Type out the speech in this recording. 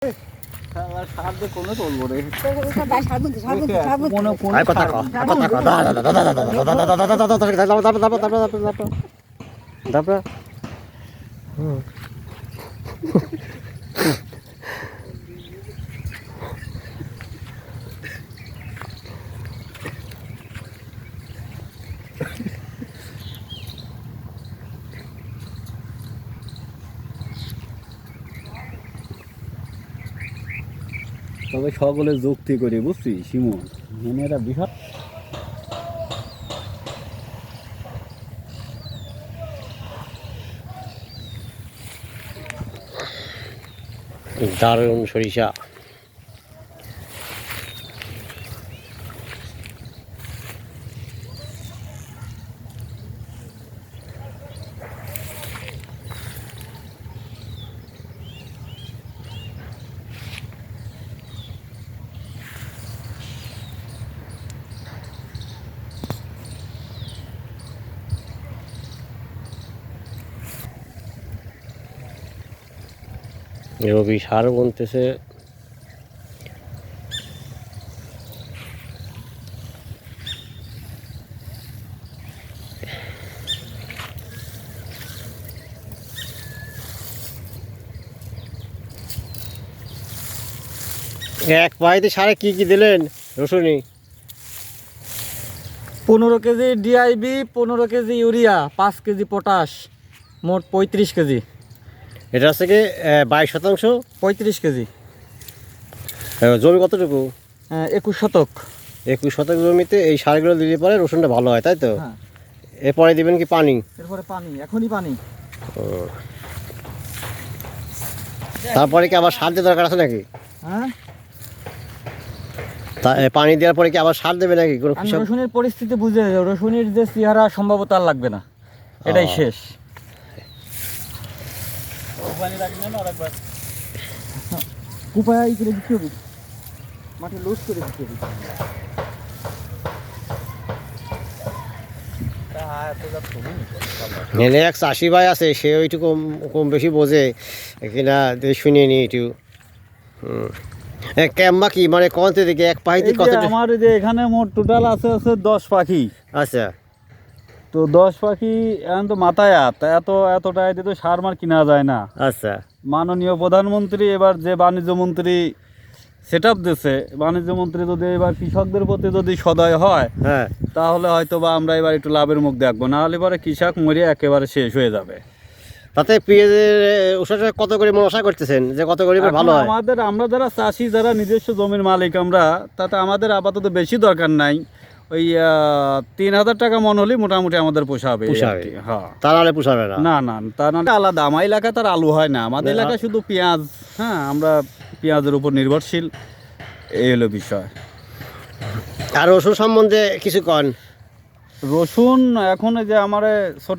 তবে সকলে যুক্তি করে বুঝছি শিমুল মানে এরা বিহার দারুণ সরিষা। রবি সার বলতেছে এক পাইতে সারে কি কি দিলেন রসুনি? 15 KG DIB, 15 KG urea, 5 KG potash, মোট 35 কেজি। এটা হচ্ছে কি 22%? 35 কেজি। জমি কতটুকু? 21 শতক। 21 শতক জমিতে এই সারগুলো দিলে পরে রসুনটা ভালো হয়, তাই তো? হ্যাঁ। এরপরে দিবেন কি পানি? এরপরে পানি, এখনই পানি। তারপরে কি আবার সার দেওয়ার দরকার আছে নাকি? হ্যাঁ, পানি দেওয়ার পরে কি আবার সার দেবে নাকি? রসুনের পরিস্থিতি বুঝে, রসুনের যে চেহারা সম্ভবত আর লাগবে না, এটাই শেষ। কুপায় ই করে দিতে হবে, মাঠে লোড করে দিতে হবে। এক চাষি ভাই আছে, সে ওইটু কম বেশি বোঝে কিনা শুনিয়ে নি একটু। ক্যাম্বা কি মানে কোন থেকে এক পাখিতে কত? আমার যে এখানে মোট টোটাল আছে 10 পাখি। আচ্ছা, তো 10 পাখি এখন তো মাথায় এত টাকা দিয়ে তো সার মার কিনা যায় না। আচ্ছা। মাননীয় প্রধানমন্ত্রী এবার যে বাণিজ্য মন্ত্রী সেট আপ দিয়েছে, বাণিজ্য মন্ত্রী যদি এবার কৃষকদের প্রতি যদি সদয় হয়, হ্যাঁ, তাহলে হয়তো বা আমরা এবার একটু লাভের মুখ দেখবো, না হলে পরে কৃষক মরে একেবারে শেষ হয়ে যাবে। তাতে পেঁয়াজের ওষুধ কত করে মনে আশা করতেছেন যে কত করে ভালো হয়? আমরা যারা চাষি, যারা নিজস্ব জমির মালিক আমরা, তাতে আমাদের আপাতত বেশি দরকার নাই। ওই 3000 টাকা মন হলেই মোটামুটি আমাদের পোষাবে। হ্যাঁ, তার নাহলে পোষাবে না। না তার নাহলে আলাদা। আমার এলাকায় তার আলু হয় না, আমাদের এলাকায় শুধু পেঁয়াজ। হ্যাঁ, আমরা পেঁয়াজের উপর নির্ভরশীল, এই হলো বিষয়। আর রসুন সম্বন্ধে কিছু কন? রসুন এখন যে আমার